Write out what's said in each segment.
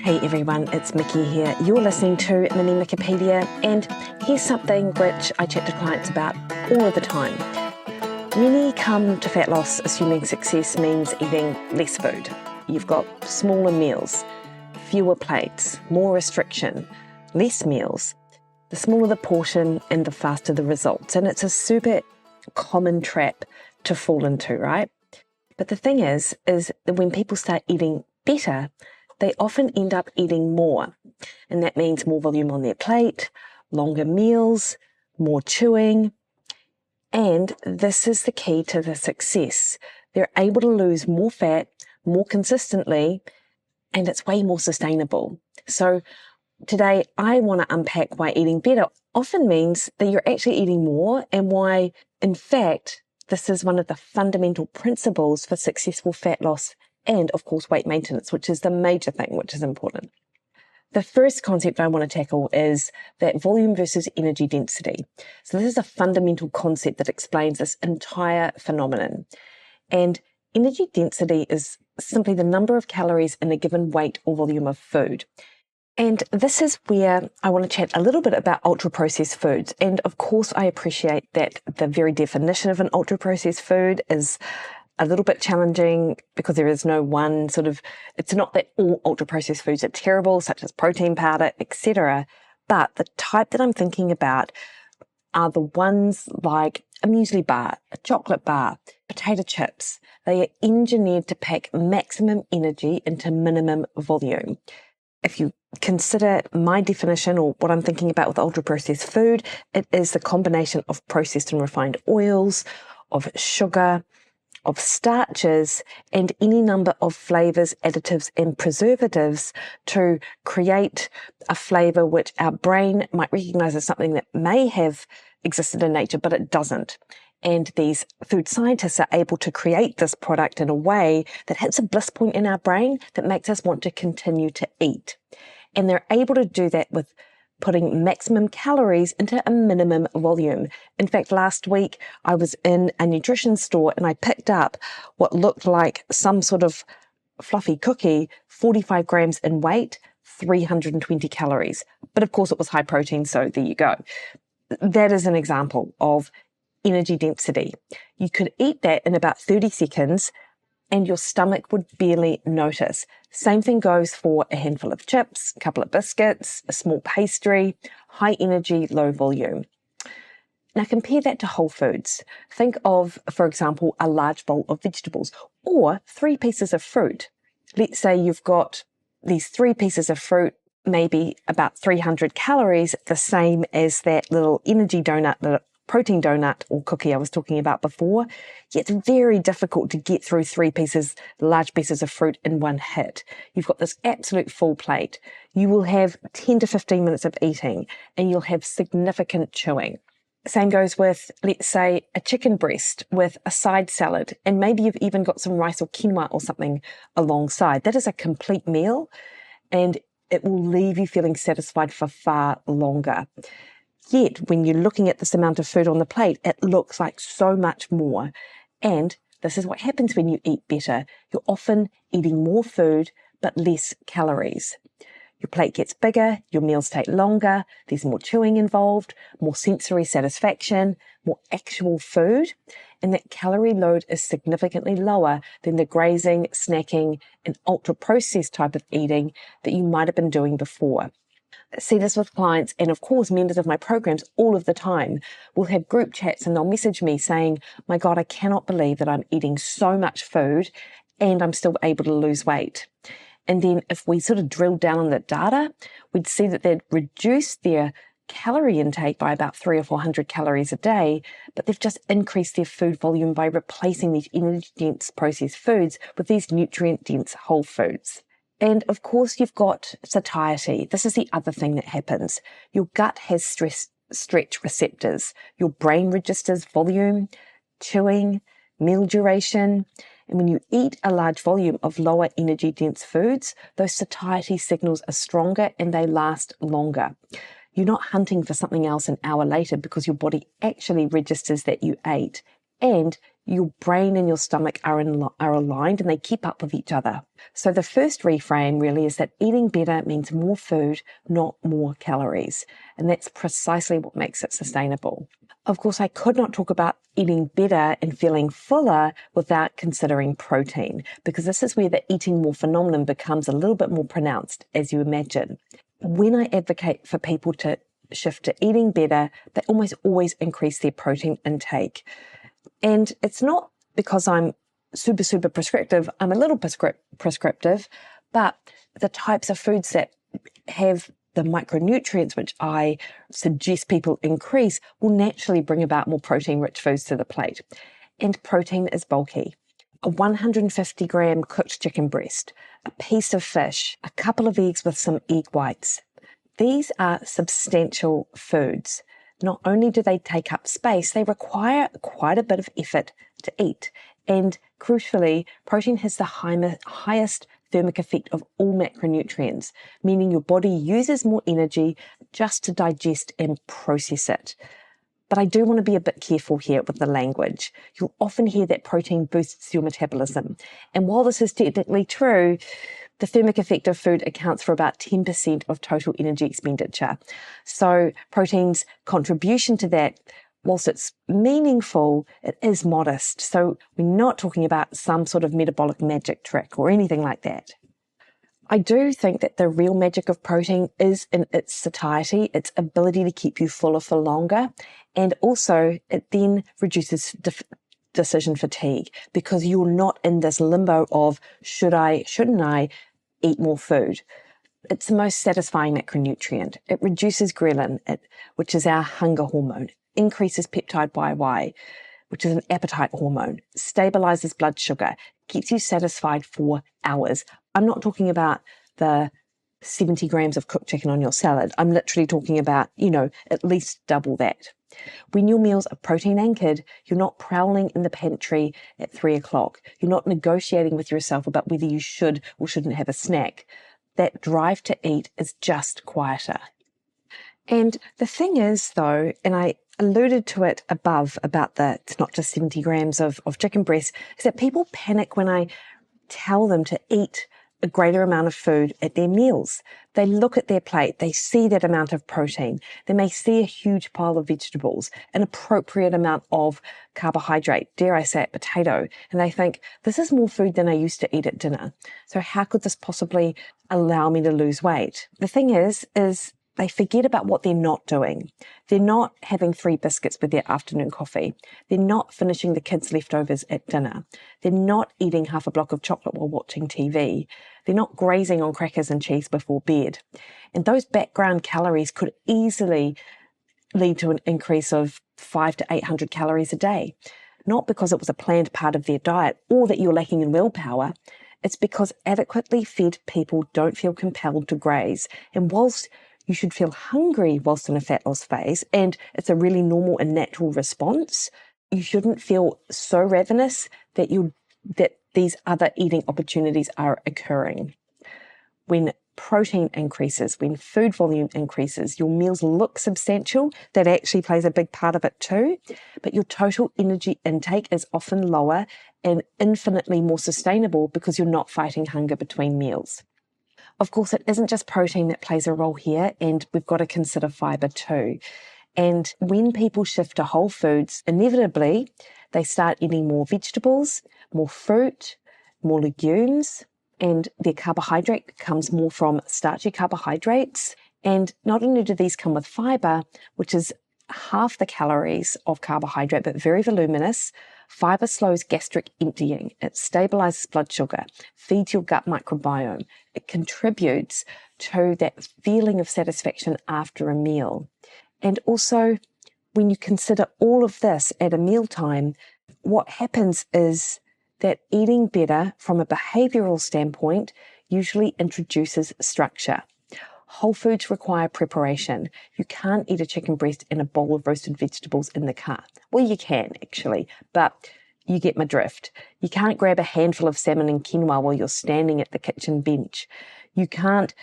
Hey everyone, it's Mikki here. You're listening to Mini Mikkipedia, and here's something which I chat to clients about all of the time. Many come to fat loss assuming success means eating less food. You've got smaller meals, fewer plates, more restriction, less meals. The smaller the portion and the faster the results. And it's a super common trap to fall into, right? But the thing is that when people start eating better, they often end up eating more. And that means more volume on their plate, longer meals, more chewing. And this is the key to the success. They're able to lose more fat more consistently, and it's way more sustainable. So today I want to unpack why eating better often means that you're actually eating more, and why, in fact, this is one of the fundamental principles for successful fat loss and, of course, weight maintenance, which is the major thing, which is important. The first concept I want to tackle is that volume versus energy density. So this is a fundamental concept that explains this entire phenomenon. And energy density is simply the number of calories in a given weight or volume of food. And this is where I want to chat a little bit about ultra-processed foods. And of course, I appreciate that the very definition of an ultra-processed food is a little bit challenging because there is no one it's not that all ultra-processed foods are terrible, such as protein powder, etc. But the type that I'm thinking about are the ones like a muesli bar, a chocolate bar, potato chips. They are engineered to pack maximum energy into minimum volume. If you consider my definition, or what I'm thinking about with ultra-processed food, it is the combination of processed and refined oils, of sugar, of starches, and any number of flavors, additives, and preservatives to create a flavor which our brain might recognize as something that may have existed in nature, but it doesn't. And these food scientists are able to create this product in a way that hits a bliss point in our brain that makes us want to continue to eat. And they're able to do that with putting maximum calories into a minimum volume. In fact, last week I was in a nutrition store and I picked up what looked like some sort of fluffy cookie, 45 grams in weight, 320 calories. But of course it was high protein, so there you go. That is an example of energy density. You could eat that in about 30 seconds and your stomach would barely notice. Same thing goes for a handful of chips, a couple of biscuits, a small pastry, high energy, low volume. Now compare that to whole foods. Think of, for example, a large bowl of vegetables or 3 pieces of fruit. Let's say you've got these 3 pieces of fruit, maybe about 300 calories, the same as that little energy donut, the protein donut or cookie I was talking about before. Yet it's very difficult to get through 3 large pieces of fruit in one hit. You've got this absolute full plate. You will have 10 to 15 minutes of eating and you'll have significant chewing. Same goes with, let's say, a chicken breast with a side salad, and maybe you've even got some rice or quinoa or something alongside. That is a complete meal, and it will leave you feeling satisfied for far longer. Yet, when you're looking at this amount of food on the plate, it looks like so much more. And this is what happens when you eat better. You're often eating more food, but less calories. Your plate gets bigger, your meals take longer, there's more chewing involved, more sensory satisfaction, more actual food, and that calorie load is significantly lower than the grazing, snacking, and ultra-processed type of eating that you might have been doing before. See this with clients and, of course, members of my programs all of the time. We'll have group chats and they'll message me saying, my God, I cannot believe that I'm eating so much food and I'm still able to lose weight. And then if we sort of drill down on the data, we'd see that they'd reduced their calorie intake by about 300 or 400 calories a day, but they've just increased their food volume by replacing these energy-dense processed foods with these nutrient-dense whole foods. And of course, you've got satiety. This is the other thing that happens. Your gut has stretch receptors. Your brain registers volume, chewing, meal duration. And when you eat a large volume of lower energy dense foods, those satiety signals are stronger and they last longer. You're not hunting for something else an hour later because your body actually registers that you ate, and your brain and your stomach are aligned and they keep up with each other. So the first reframe really is that eating better means more food, not more calories. And that's precisely what makes it sustainable. Of course, I could not talk about eating better and feeling fuller without considering protein, because this is where the eating more phenomenon becomes a little bit more pronounced, as you imagine. When I advocate for people to shift to eating better, they almost always increase their protein intake. And it's not because I'm super prescriptive. I'm a little prescriptive, but the types of foods that have the micronutrients which I suggest people increase will naturally bring about more protein-rich foods to the plate. And protein is bulky. A 150 gram cooked chicken breast, a piece of fish, a couple of eggs with some egg whites. These are substantial foods. Not only do they take up space, they require quite a bit of effort to eat. And crucially, protein has the highest thermic effect of all macronutrients, meaning your body uses more energy just to digest and process it. But I do want to be a bit careful here with the language. You'll often hear that protein boosts your metabolism. And while this is technically true, the thermic effect of food accounts for about 10% of total energy expenditure. So protein's contribution to that, whilst it's meaningful, it is modest. So we're not talking about some sort of metabolic magic trick or anything like that. I do think that the real magic of protein is in its satiety, its ability to keep you fuller for longer, and also it then reduces decision fatigue because you're not in this limbo of should I, shouldn't I eat more food. It's the most satisfying macronutrient. It reduces ghrelin, which is our hunger hormone, increases peptide YY, which is an appetite hormone, stabilizes blood sugar, keeps you satisfied for hours. I'm not talking about the 70 grams of cooked chicken on your salad. I'm literally talking about, at least double that. When your meals are protein anchored, you're not prowling in the pantry at 3 o'clock. You're not negotiating with yourself about whether you should or shouldn't have a snack. That drive to eat is just quieter. And the thing is, though, and I alluded to it above about it's not just 70 grams of chicken breast, is that people panic when I tell them to eat a greater amount of food at their meals. They look at their plate, they see that amount of protein, they may see a huge pile of vegetables, an appropriate amount of carbohydrate, dare I say it, potato, and they think, this is more food than I used to eat at dinner. So how could this possibly allow me to lose weight? The thing is they forget about what they're not doing. They're not having 3 biscuits with their afternoon coffee. They're not finishing the kids' leftovers at dinner. They're not eating half a block of chocolate while watching TV. They're not grazing on crackers and cheese before bed. And those background calories could easily lead to an increase of 500 to 800 calories a day. Not because it was a planned part of their diet or that you're lacking in willpower. It's because adequately fed people don't feel compelled to graze. And whilst you should feel hungry whilst in a fat loss phase, and it's a really normal and natural response, you shouldn't feel so ravenous that these other eating opportunities are occurring. When protein increases, when food volume increases, your meals look substantial. That actually plays a big part of it too. But your total energy intake is often lower and infinitely more sustainable because you're not fighting hunger between meals. Of course, it isn't just protein that plays a role here, and we've got to consider fibre too. And when people shift to whole foods, inevitably, they start eating more vegetables, more fruit, more legumes, and their carbohydrate comes more from starchy carbohydrates. And not only do these come with fibre, which is half the calories of carbohydrate, but very voluminous. Fibre slows gastric emptying. It stabilizes blood sugar, feeds your gut microbiome. It contributes to that feeling of satisfaction after a meal. And also, when you consider all of this at a mealtime, what happens is that eating better from a behavioral standpoint usually introduces structure. Whole foods require preparation. You can't eat a chicken breast and a bowl of roasted vegetables in the car. Well, you can actually, but you get my drift. You can't grab a handful of salmon and quinoa while you're standing at the kitchen bench. You can't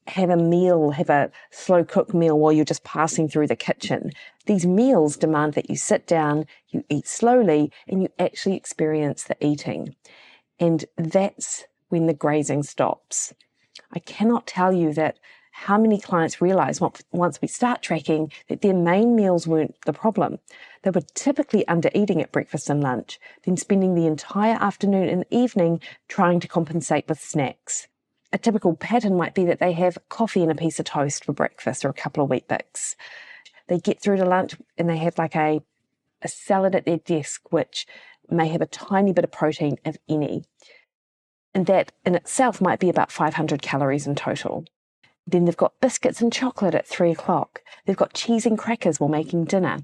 have a meal, have a slow cook meal while you're just passing through the kitchen. These meals demand that you sit down, you eat slowly, and you actually experience the eating. And that's when the grazing stops. I cannot tell you that how many clients realize once we start tracking that their main meals weren't the problem. They were typically under eating at breakfast and lunch, then spending the entire afternoon and evening trying to compensate with snacks. A typical pattern might be that they have coffee and a piece of toast for breakfast or a couple of Weet-Bix. They get through to lunch and they have like a salad at their desk, which may have a tiny bit of protein, if any. And that in itself might be about 500 calories in total. Then they've got biscuits and chocolate at 3 o'clock. They've got cheese and crackers while making dinner.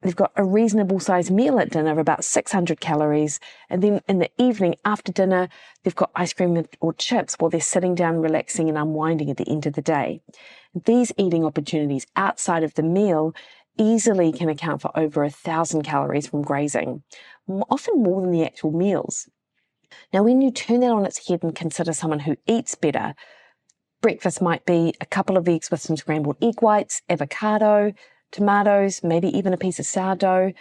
They've got a reasonable sized meal at dinner of about 600 calories. And then in the evening after dinner, they've got ice cream or chips while they're sitting down, relaxing and unwinding at the end of the day. These eating opportunities outside of the meal easily can account for over 1,000 calories from grazing, often more than the actual meals. Now, when you turn that on its head and consider someone who eats better, breakfast might be a couple of eggs with some scrambled egg whites, avocado, tomatoes, maybe even a piece of sourdough,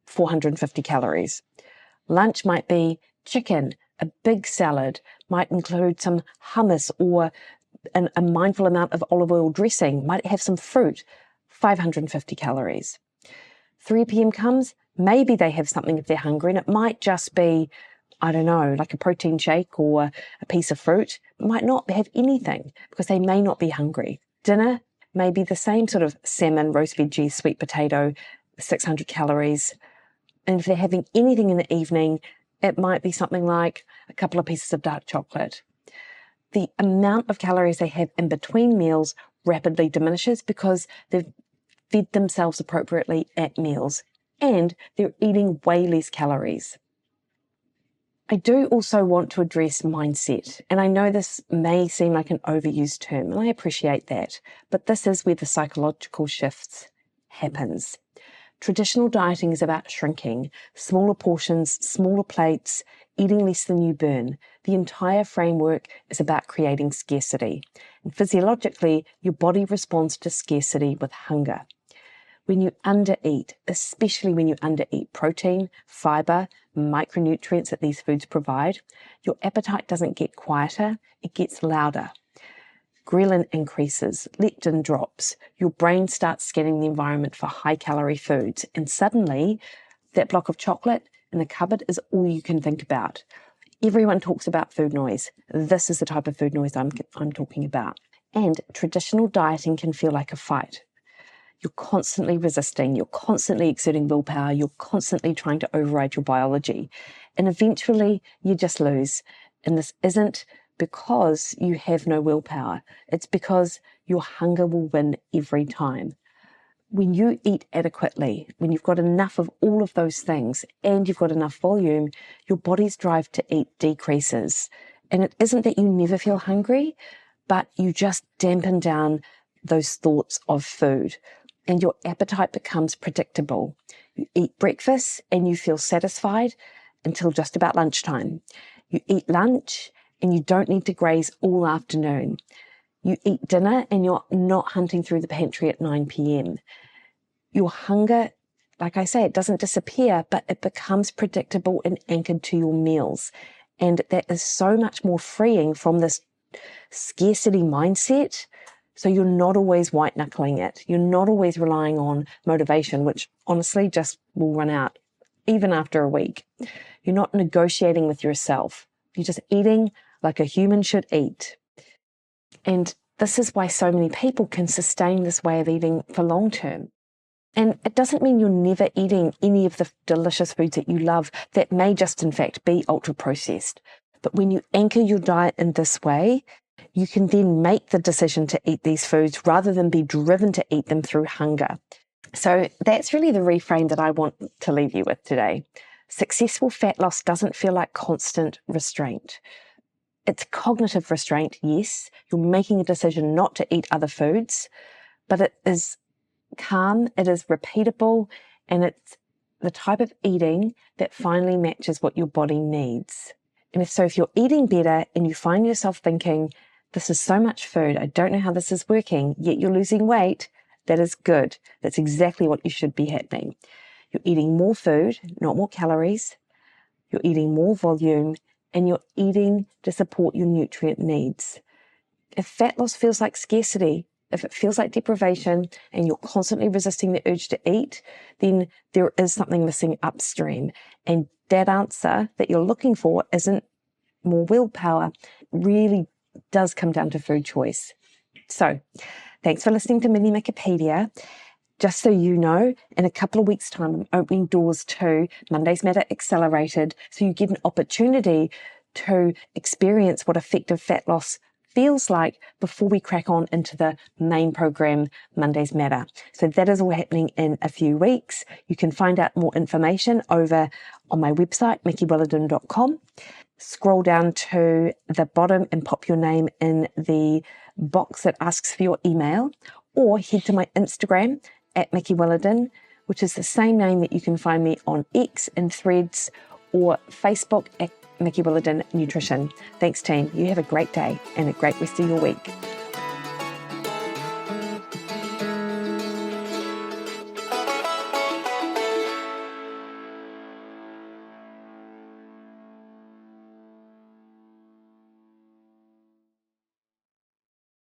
450 calories. Lunch might be chicken, a big salad, might include some hummus or a mindful amount of olive oil dressing, might have some fruit, 550 calories. 3 p.m. comes, maybe they have something if they're hungry, and it might just be, I don't know, like a protein shake or a piece of fruit. It might not have anything because they may not be hungry. Dinner may be the same sort of salmon, roast veggies, sweet potato, 600 calories. And if they're having anything in the evening, it might be something like a couple of pieces of dark chocolate. The amount of calories they have in between meals rapidly diminishes because they've fed themselves appropriately at meals and they're eating way less calories. I do also want to address mindset, and I know this may seem like an overused term, and I appreciate that, but this is where the psychological shifts happens. Traditional dieting is about shrinking, smaller portions, smaller plates, eating less than you burn. The entire framework is about creating scarcity, and physiologically, your body responds to scarcity with hunger. When you undereat, especially when you undereat protein, fibre, micronutrients that these foods provide, your appetite doesn't get quieter, it gets louder. Ghrelin increases, leptin drops, your brain starts scanning the environment for high-calorie foods, and suddenly that block of chocolate in the cupboard is all you can think about. Everyone talks about food noise. This is the type of food noise I'm talking about. And traditional dieting can feel like a fight. You're constantly resisting, you're constantly exerting willpower, you're constantly trying to override your biology. And eventually you just lose. And this isn't because you have no willpower. It's because your hunger will win every time. When you eat adequately, when you've got enough of all of those things and you've got enough volume, your body's drive to eat decreases. And it isn't that you never feel hungry, but you just dampen down those thoughts of food. And your appetite becomes predictable. You eat breakfast and you feel satisfied until just about lunchtime. You eat lunch and you don't need to graze all afternoon. You eat dinner and you're not hunting through the pantry at 9 p.m. Your hunger, like I say, it doesn't disappear, but it becomes predictable and anchored to your meals. And that is so much more freeing from this scarcity mindset. So you're not always white-knuckling it. You're not always relying on motivation, which honestly just will run out even after a week. You're not negotiating with yourself. You're just eating like a human should eat. And this is why so many people can sustain this way of eating for long term. And it doesn't mean you're never eating any of the delicious foods that you love that may just in fact be ultra-processed. But when you anchor your diet in this way, you can then make the decision to eat these foods rather than be driven to eat them through hunger. So that's really the reframe that I want to leave you with today. Successful fat loss doesn't feel like constant restraint. It's cognitive restraint, yes. You're making a decision not to eat other foods, but it is calm, it is repeatable, and it's the type of eating that finally matches what your body needs. And if you're eating better and you find yourself thinking, this is so much food. I don't know how this is working, yet you're losing weight. That is good. That's exactly what you should be happening. You're eating more food, not more calories. You're eating more volume, and you're eating to support your nutrient needs. If fat loss feels like scarcity, if it feels like deprivation, and you're constantly resisting the urge to eat, then there is something missing upstream. And that answer that you're looking for isn't more willpower. It really does come down to food choice. So, thanks for listening to Mini Mikkipedia. Just so you know, in a couple of weeks' time, I'm opening doors to Monday's Matter Accelerated, so you get an opportunity to experience what effective fat loss feels like before we crack on into the main program, Monday's Matter. So that is all happening in a few weeks. You can find out more information over on my website, Williden.com. Scroll down to the bottom and pop your name in the box that asks for your email, or head to my Instagram at Mikki Williden, which is the same name that you can find me on X and Threads, or Facebook at Mikki Williden Nutrition. Thanks, team. You have a great day and a great rest of your week.